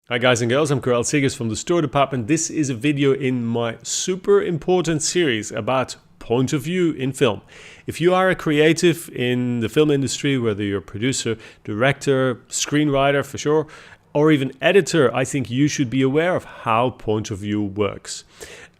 Hi guys and girls, I'm Karel from the Story Department. This is a video in my super important series about point of view in film. If you are a creative in the film industry, whether you're a producer, director, screenwriter for sure, or even editor, I think you should be aware of how point of view works.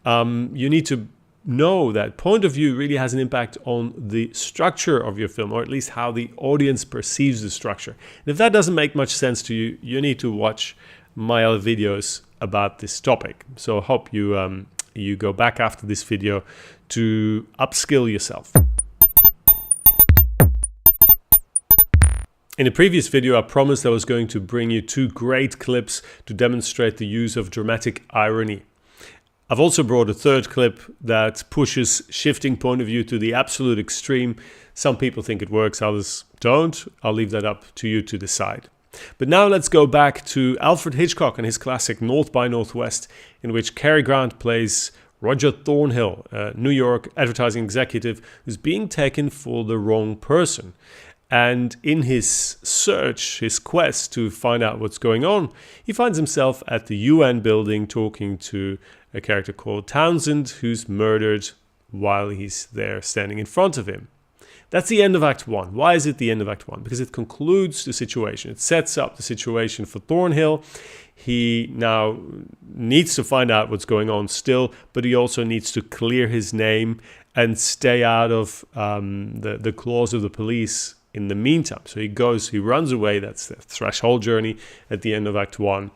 You need to know that point of view really has an impact on the structure of your film, or at least how the audience perceives the structure. And if that doesn't make much sense to you, you need to watch my other videos about this topic. So I hope you you go back after this video to upskill yourself. In the previous video, I promised I was going to bring you two great clips to demonstrate the use of dramatic irony. I've also brought a third clip that pushes shifting point of view to the absolute extreme. Some people think it works, others don't. I'll leave that up to you to decide. But now let's go back to Alfred Hitchcock and his classic North by Northwest, in which Cary Grant plays Roger Thornhill, a New York advertising executive who's being taken for the wrong person. And in his search, his quest to find out what's going on, he finds himself at the UN building talking to a character called Townsend, who's murdered while he's there standing in front of him. That's the end of Act 1. Why is it the end of Act 1? Because it concludes the situation. It sets up the situation for Thornhill. He now needs to find out what's going on still, but he also needs to clear his name and stay out of the claws of the police in the meantime. So he runs away. That's the threshold journey at the end of Act 1.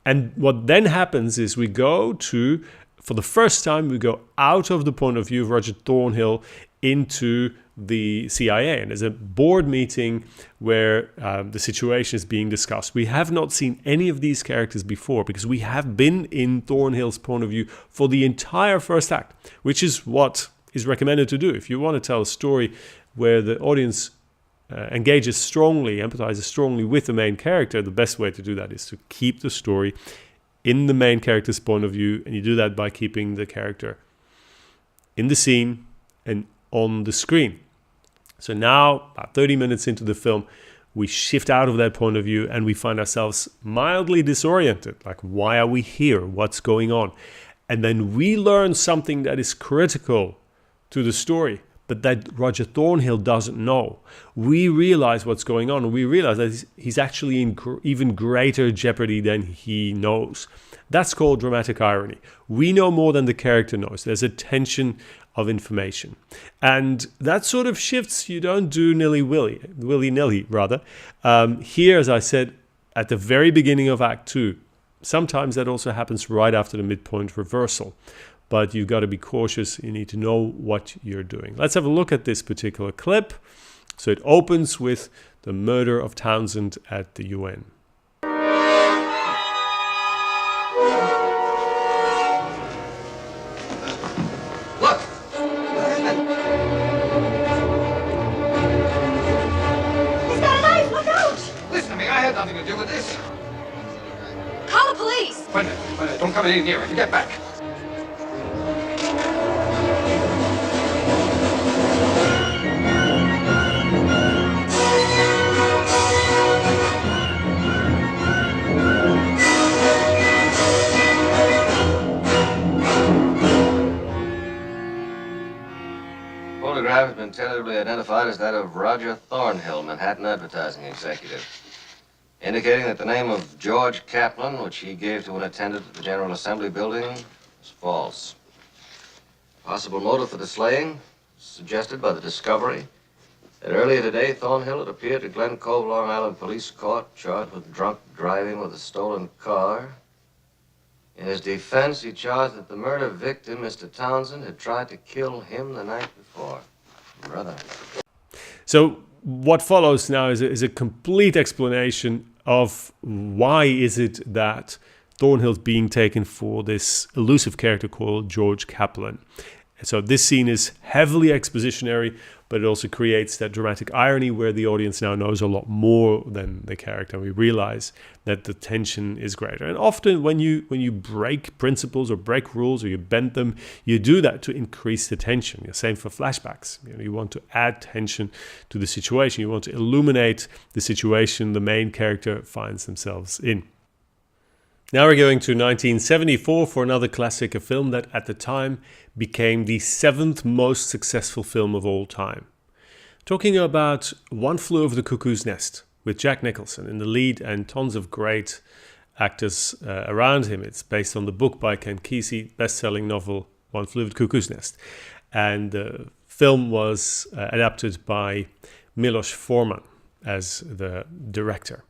And what then happens is for the first time, we go out of the point of view of Roger Thornhill into the CIA, and there's a board meeting where the situation is being discussed. We have not seen any of these characters before because we have been in Thornhill's point of view for the entire first act, which is what is recommended to do. If you want to tell a story where the audience engages strongly, empathizes strongly with the main character, the best way to do that is to keep the story in the main character's point of view, and you do that by keeping the character in the scene and on the screen. So now, about 30 minutes into the film, we shift out of that point of view and we find ourselves mildly disoriented. Like, why are we here? What's going on? And then we learn something that is critical to the story, but that Roger Thornhill doesn't know. We realize what's going on, and we realize that he's actually in even greater jeopardy than he knows. That's called dramatic irony. We know more than the character knows. There's a tension of information. And that sort of shifts you don't do willy-nilly rather. Here, as I said, at the very beginning of Act 2, sometimes that also happens right after the midpoint reversal. But you've got to be cautious. You need to know what you're doing. Let's have a look at this particular clip. So it opens with the murder of Townsend at the UN. Look! He's got a knife! Look out! Listen to me, I had nothing to do with this. Call the police! Wait a minute, don't come any nearer. Get back. The photograph has been tentatively identified as that of Roger Thornhill, Manhattan advertising executive, indicating that the name of George Kaplan, which he gave to an attendant at the General Assembly building, is false. Possible motive for the slaying, suggested by the discovery that earlier today Thornhill had appeared at Glen Cove, Long Island Police Court, charged with drunk driving with a stolen car. In his defense, he charged that the murder victim, Mr. Townsend, had tried to kill him the night before. Brother. So what follows now is a complete explanation of why is it that Thornhill's being taken for this elusive character called George Kaplan. So this scene is heavily expositionary, but it also creates that dramatic irony where the audience now knows a lot more than the character. We realize that the tension is greater. And often when you break principles or break rules or you bend them, you do that to increase the tension. Same for flashbacks. You want to add tension to the situation. You want to illuminate the situation the main character finds themselves in. Now we're going to 1974 for another classic, a film that at the time became the 7th most successful film of all time. Talking about One Flew Over the Cuckoo's Nest, with Jack Nicholson in the lead and tons of great actors around him. It's based on the book by Ken Kesey, best-selling novel One Flew Over the Cuckoo's Nest. And the film was adapted by Milos Forman as the director.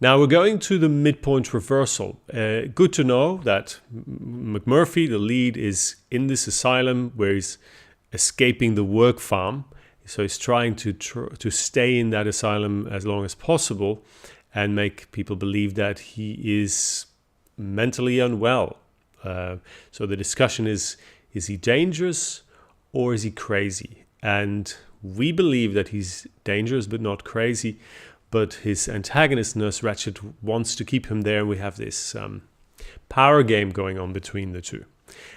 Now we're going to the midpoint reversal. Good to know that McMurphy, the lead, is in this asylum where he's escaping the work farm. So he's trying to stay in that asylum as long as possible and make people believe that he is mentally unwell. So the discussion is he dangerous or is he crazy? And we believe that he's dangerous but not crazy. But his antagonist, Nurse Ratched, wants to keep him there, and we have this power game going on between the two.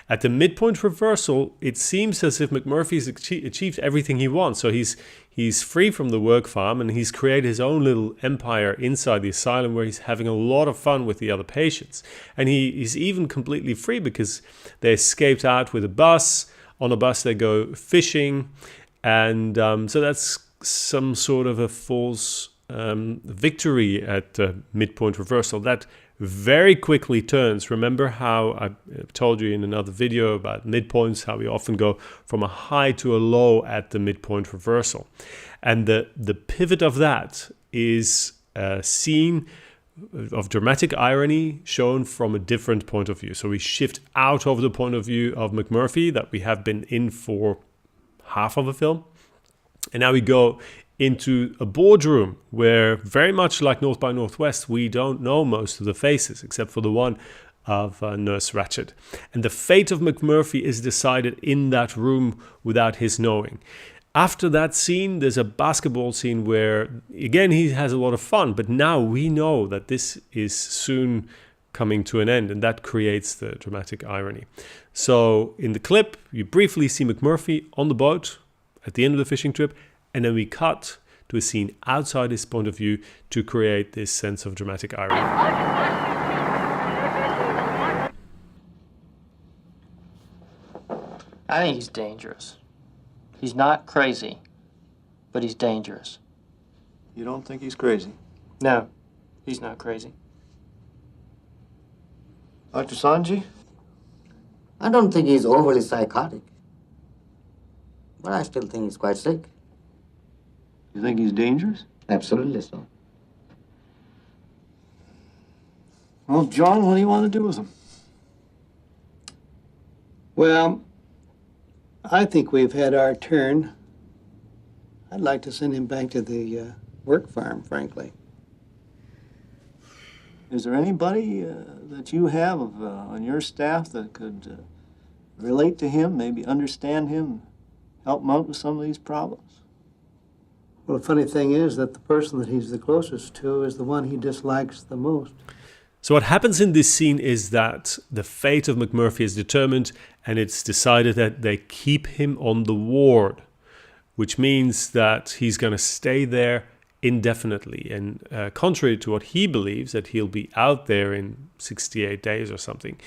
At the midpoint reversal, it seems as if McMurphy's achieved everything he wants. So he's free from the work farm, and he's created his own little empire inside the asylum where he's having a lot of fun with the other patients. And he's even completely free because they escaped out with a bus. On a bus, they go fishing, and so that's some sort of a false victory at midpoint reversal that very quickly turns. Remember how I told you in another video about midpoints, how we often go from a high to a low at the midpoint reversal. And the pivot of that is a scene of dramatic irony shown from a different point of view. So we shift out of the point of view of McMurphy that we have been in for half of a film. And now we go into a boardroom where, very much like North by Northwest, we don't know most of the faces except for the one of Nurse Ratched. And the fate of McMurphy is decided in that room without his knowing. After that scene, there's a basketball scene where, again, he has a lot of fun, but now we know that this is soon coming to an end, and that creates the dramatic irony. So in the clip, you briefly see McMurphy on the boat at the end of the fishing trip, and then we cut to a scene outside his point of view to create this sense of dramatic irony. I think he's dangerous. He's not crazy, but he's dangerous. You don't think he's crazy? No, he's not crazy. Dr. Sanji? I don't think he's overly psychotic, but I still think he's quite sick. You think he's dangerous? Absolutely so. Well, John, what do you want to do with him? Well, I think we've had our turn. I'd like to send him back to the work farm, frankly. Is there anybody that you have on your staff that could relate to him, maybe understand him, help him out with some of these problems? Well, the funny thing is that the person that he's the closest to is the one he dislikes the most. So what happens in this scene is that the fate of McMurphy is determined, and it's decided that they keep him on the ward, which means that he's going to stay there indefinitely. And contrary to what he believes, that he'll be out there in 68 days or something,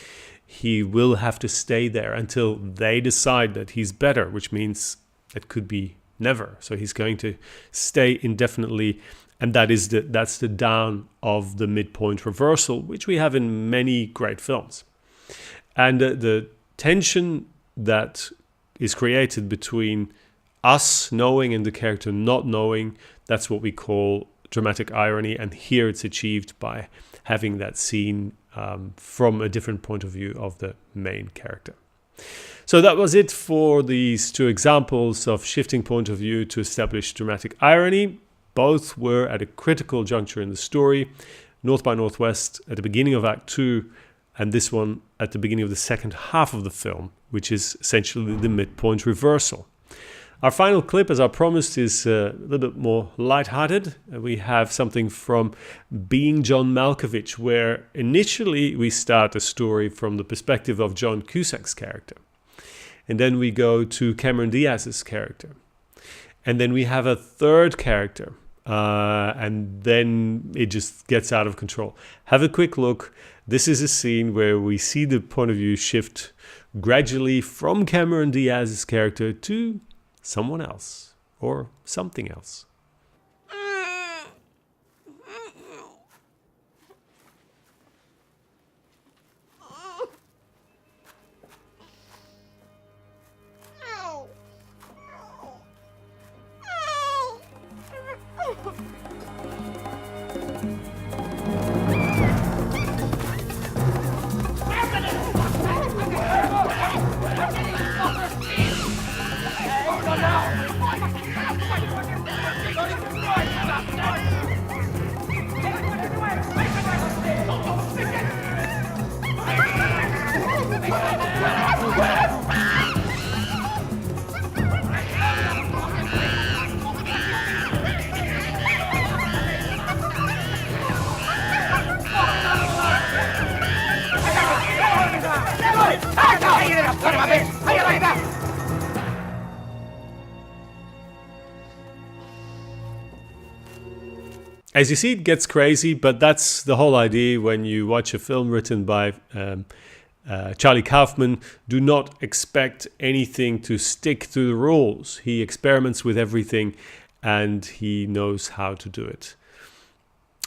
he will have to stay there until they decide that he's better, which means it could be never. So he's going to stay indefinitely, and that's the down of the midpoint reversal, which we have in many great films. And the tension that is created between us knowing and the character not knowing, that's what we call dramatic irony. And here it's achieved by having that scene from a different point of view of the main character. So that was it for these two examples of shifting point of view to establish dramatic irony. Both were at a critical juncture in the story. North by Northwest at the beginning of Act 2, and this one at the beginning of the second half of the film, which is essentially the midpoint reversal. Our final clip, as I promised, is a little bit more lighthearted. We have something from Being John Malkovich, where initially we start the story from the perspective of John Cusack's character. And then we go to Cameron Diaz's character. And then we have a third character, and then it just gets out of control. Have a quick look. This is a scene where we see the point of view shift gradually from Cameron Diaz's character to someone else or something else. As you see, it gets crazy, but that's the whole idea when you watch a film written by Charlie Kaufman. Do not expect anything to stick to the rules. He experiments with everything and he knows how to do it.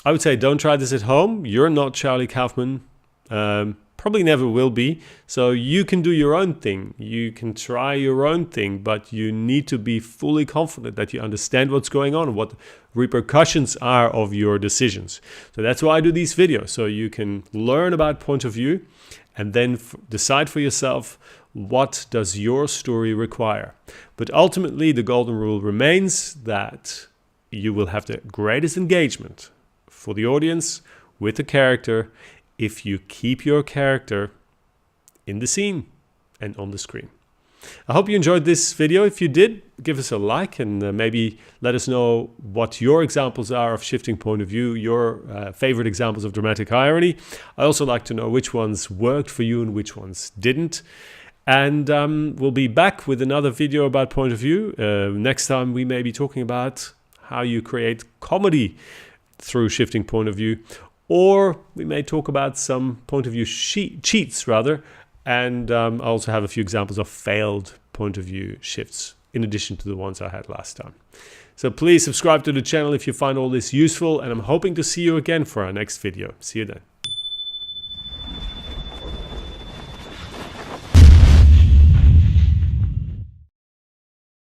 I would say don't try this at home. You're not Charlie Kaufman. Probably never will be. So you can do your own thing. You can try your own thing, but you need to be fully confident that you understand what's going on and what the repercussions are of your decisions. So that's why I do these videos, so you can learn about point of view and then decide for yourself, what does your story require? But ultimately, the golden rule remains that you will have the greatest engagement for the audience with the character if you keep your character in the scene and on the screen. I hope you enjoyed this video. If you did, give us a like and maybe let us know what your examples are of shifting point of view, your favorite examples of dramatic irony. I also like to know which ones worked for you and which ones didn't. And we'll be back with another video about point of view. Next time we may be talking about how you create comedy through shifting point of view. Or we may talk about some point of view cheats rather. And I also have a few examples of failed point of view shifts in addition to the ones I had last time. So please subscribe to the channel if you find all this useful, and I'm hoping to see you again for our next video. See you then.